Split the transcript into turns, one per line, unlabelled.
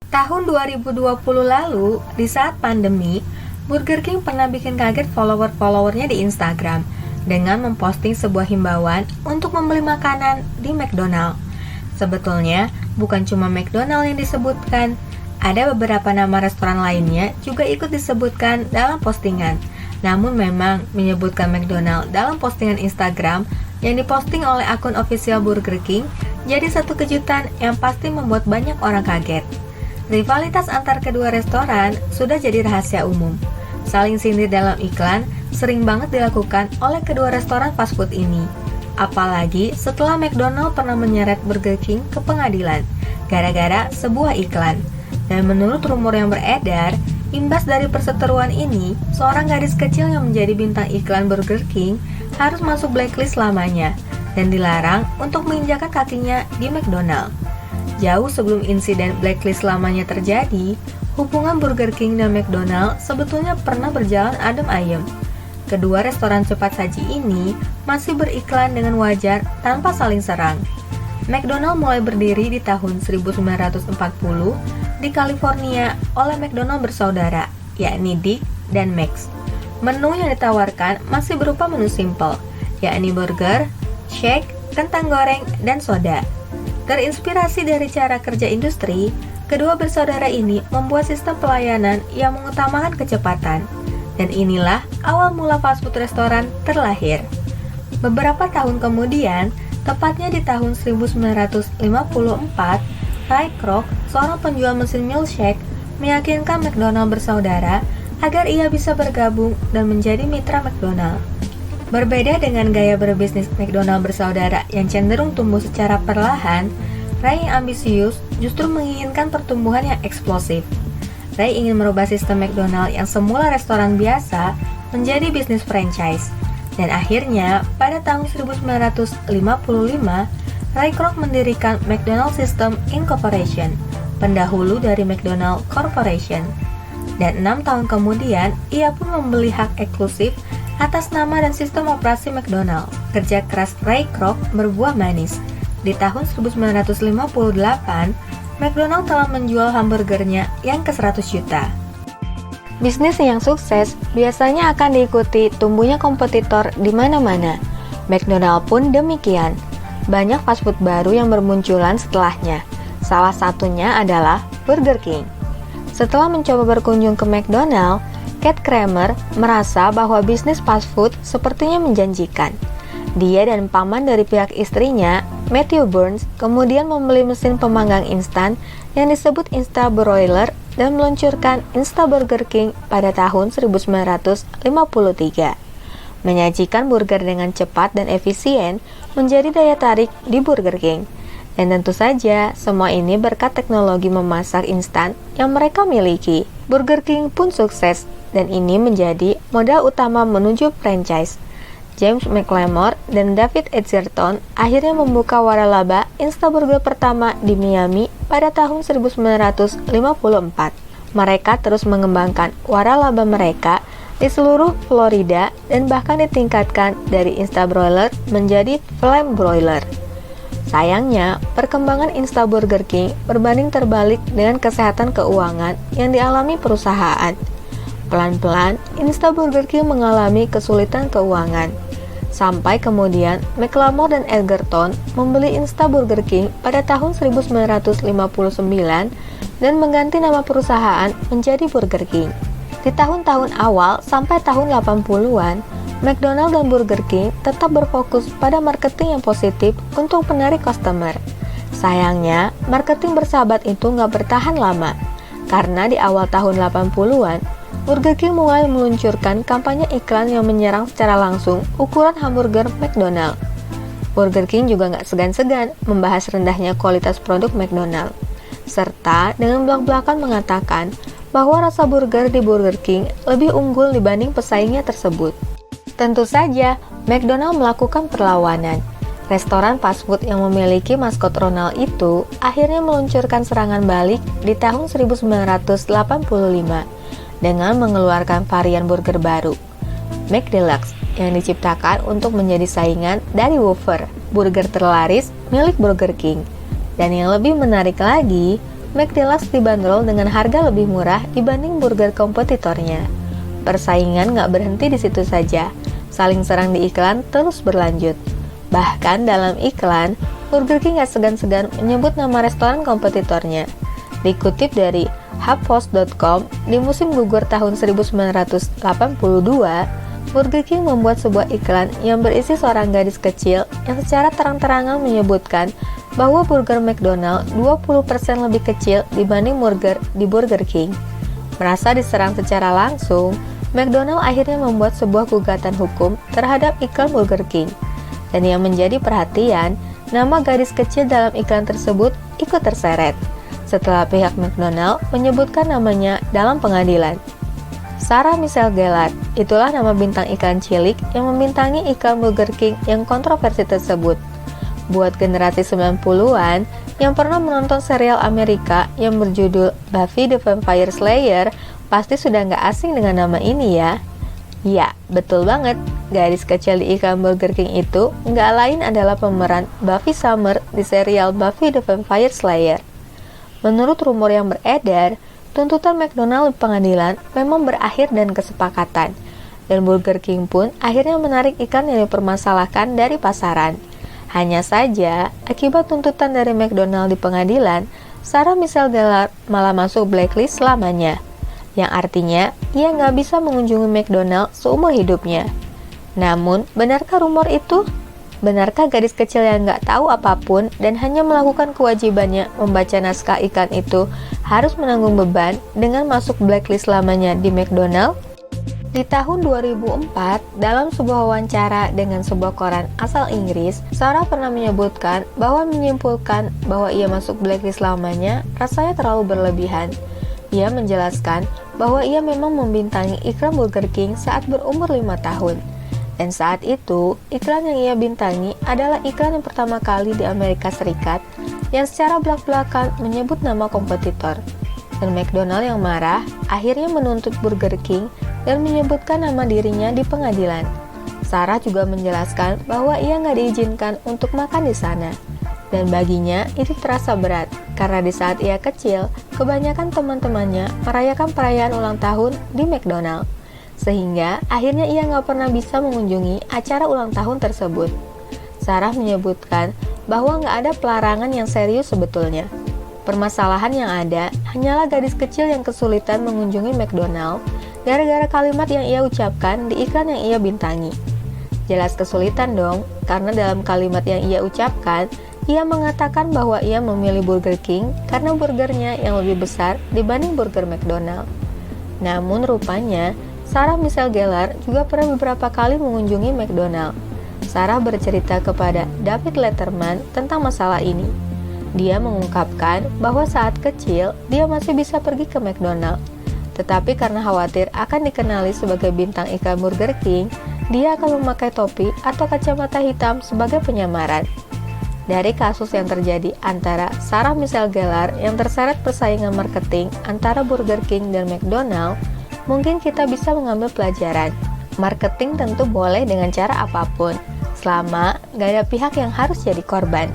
Tahun 2020 lalu, di saat pandemi, Burger King pernah bikin kaget follower-followernya di Instagram dengan memposting sebuah himbauan untuk membeli makanan di McDonald. Sebetulnya, bukan cuma McDonald yang disebutkan, ada beberapa nama restoran lainnya juga ikut disebutkan dalam postingan. Namun memang menyebutkan McDonald dalam postingan Instagram yang diposting oleh akun official Burger King jadi satu kejutan yang pasti membuat banyak orang kaget. Rivalitas antar kedua restoran sudah jadi rahasia umum. Saling sindir dalam iklan sering banget dilakukan oleh kedua restoran fast food ini. Apalagi setelah McDonald pernah menyeret Burger King ke pengadilan gara-gara sebuah iklan. Dan menurut rumor yang beredar, imbas dari perseteruan ini, seorang gadis kecil yang menjadi bintang iklan Burger King harus masuk blacklist selamanya dan dilarang untuk menginjakan kakinya di McDonald. Jauh sebelum insiden blacklist lamanya terjadi, hubungan Burger King dan McDonald sebetulnya pernah berjalan adem ayem. Kedua restoran cepat saji ini masih beriklan dengan wajar tanpa saling serang. McDonald mulai berdiri di tahun 1940 di California oleh McDonald bersaudara, yakni Dick dan Max. Menu yang ditawarkan masih berupa menu simple, yakni burger, shake, kentang goreng, dan soda. Terinspirasi dari cara kerja industri, kedua bersaudara ini membuat sistem pelayanan yang mengutamakan kecepatan. Dan inilah awal mula fast food restoran terlahir. Beberapa tahun kemudian, tepatnya di tahun 1954, Ray Kroc, seorang penjual mesin milkshake, meyakinkan McDonald bersaudara agar ia bisa bergabung dan menjadi mitra McDonald. Berbeda dengan gaya berbisnis McDonald bersaudara yang cenderung tumbuh secara perlahan, Ray yang ambisius justru menginginkan pertumbuhan yang eksplosif. Ray ingin merubah sistem McDonald yang semula restoran biasa menjadi bisnis franchise. Dan akhirnya, pada tahun 1955, Ray Kroc mendirikan McDonald System Incorporation, pendahulu dari McDonald Corporation. Dan 6 tahun kemudian, ia pun membeli hak eksklusif atas nama dan sistem operasi McDonald. Kerja keras Ray Kroc berbuah manis. Di tahun 1958, McDonald telah menjual hamburgernya yang ke 100 juta. Bisnis yang sukses biasanya akan diikuti tumbuhnya kompetitor di mana-mana. McDonald pun demikian. Banyak fast food baru yang bermunculan setelahnya. Salah satunya adalah Burger King. Setelah mencoba berkunjung ke McDonald, Kate Kramer merasa bahwa bisnis fast food sepertinya menjanjikan. Dia dan paman dari pihak istrinya, Matthew Burns, kemudian membeli mesin pemanggang instan yang disebut Insta Broiler dan meluncurkan Insta Burger King pada tahun 1953. Menyajikan burger dengan cepat dan efisien menjadi daya tarik di Burger King. Dan tentu saja, semua ini berkat teknologi memasak instan yang mereka miliki. Burger King pun sukses, dan ini menjadi modal utama menuju franchise. James McLemore dan David Edgerton akhirnya membuka waralaba Instaburger pertama di Miami pada tahun 1954. Mereka terus mengembangkan waralaba mereka di seluruh Florida dan bahkan ditingkatkan dari Instabroiler menjadi Flame Broiler. Sayangnya, perkembangan Instaburger King berbanding terbalik dengan kesehatan keuangan yang dialami perusahaan. Pelan-pelan, Instaburger King mengalami kesulitan keuangan. Sampai kemudian, McLemore dan Edgerton membeli Instaburger King pada tahun 1959 dan mengganti nama perusahaan menjadi Burger King. Di tahun-tahun awal sampai tahun 80-an, McDonald dan Burger King tetap berfokus pada marketing yang positif untuk menarik customer. Sayangnya, marketing bersahabat itu nggak bertahan lama, karena di awal tahun 80-an, Burger King mulai meluncurkan kampanye iklan yang menyerang secara langsung ukuran hamburger McDonald. Burger King juga nggak segan-segan membahas rendahnya kualitas produk McDonald, serta dengan belak-belakan mengatakan bahwa rasa burger di Burger King lebih unggul dibanding pesaingnya tersebut. Tentu saja, McDonald melakukan perlawanan. Restoran fast food yang memiliki maskot Ronald itu akhirnya meluncurkan serangan balik di tahun 1985 dengan mengeluarkan varian burger baru, McDeluxe, yang diciptakan untuk menjadi saingan dari Whopper, burger terlaris milik Burger King. Dan yang lebih menarik lagi, McDeluxe dibanderol dengan harga lebih murah dibanding burger kompetitornya. Persaingan nggak berhenti di situ saja, saling serang di iklan terus berlanjut. Bahkan dalam iklan, Burger King nggak segan-segan menyebut nama restoran kompetitornya. Dikutip dari HuffPost.com, di musim gugur tahun 1982, Burger King membuat sebuah iklan yang berisi seorang gadis kecil yang secara terang-terangan menyebutkan bahwa burger McDonald 20% lebih kecil dibanding burger di Burger King. Merasa diserang secara langsung, McDonald akhirnya membuat sebuah gugatan hukum terhadap iklan Burger King. Dan yang menjadi perhatian, nama gadis kecil dalam iklan tersebut ikut terseret setelah pihak McDonald menyebutkan namanya dalam pengadilan. Sarah Michelle Gellar, itulah nama bintang iklan cilik yang membintangi iklan Burger King yang kontroversi tersebut. Buat generasi 90-an yang pernah menonton serial Amerika yang berjudul Buffy the Vampire Slayer, pasti sudah nggak asing dengan nama ini ya. Ya, betul banget. Gadis kecil di iklan Burger King itu nggak lain adalah pemeran Buffy Summer di serial Buffy the Vampire Slayer. Menurut rumor yang beredar, tuntutan McDonald di pengadilan memang berakhir dan kesepakatan, dan Burger King pun akhirnya menarik iklan yang dipermasalahkan dari pasaran. Hanya saja, akibat tuntutan dari McDonald di pengadilan, Sarah Michelle Gellar malah masuk blacklist selamanya, yang artinya ia nggak bisa mengunjungi McDonald seumur hidupnya. Namun, benarkah rumor itu? Benarkah gadis kecil yang nggak tahu apapun dan hanya melakukan kewajibannya membaca naskah iklan itu harus menanggung beban dengan masuk blacklist selamanya di McDonald? Di tahun 2004, dalam sebuah wawancara dengan sebuah koran asal Inggris, Sarah pernah menyebutkan bahwa menyimpulkan bahwa ia masuk blacklist lamanya rasanya terlalu berlebihan. Ia menjelaskan bahwa ia memang membintangi iklan Burger King saat berumur 5 tahun. Dan saat itu, iklan yang ia bintangi adalah iklan yang pertama kali di Amerika Serikat yang secara belak-belakan menyebut nama kompetitor. Dan McDonald yang marah akhirnya menuntut Burger King dan menyebutkan nama dirinya di pengadilan. Sarah juga menjelaskan bahwa ia nggak diizinkan untuk makan di sana. Dan baginya itu terasa berat, karena di saat ia kecil, kebanyakan teman-temannya merayakan perayaan ulang tahun di McDonald. Sehingga akhirnya ia nggak pernah bisa mengunjungi acara ulang tahun tersebut. Sarah menyebutkan bahwa nggak ada pelarangan yang serius sebetulnya. Permasalahan yang ada hanyalah gadis kecil yang kesulitan mengunjungi McDonald gara-gara kalimat yang ia ucapkan di iklan yang ia bintangi. Jelas kesulitan dong, karena dalam kalimat yang ia ucapkan, ia mengatakan bahwa ia memilih Burger King karena burgernya yang lebih besar dibanding burger McDonald. Namun rupanya, Sarah Michelle Gellar juga pernah beberapa kali mengunjungi McDonald. Sarah bercerita kepada David Letterman tentang masalah ini. Dia mengungkapkan bahwa saat kecil dia masih bisa pergi ke McDonald, tetapi karena khawatir akan dikenali sebagai bintang iklan Burger King, dia akan memakai topi atau kacamata hitam sebagai penyamaran. Dari kasus yang terjadi antara Sarah Michelle Gellar yang terseret persaingan marketing antara Burger King dan McDonald, mungkin kita bisa mengambil pelajaran. Marketing tentu boleh dengan cara apapun, selama gak ada pihak yang harus jadi korban.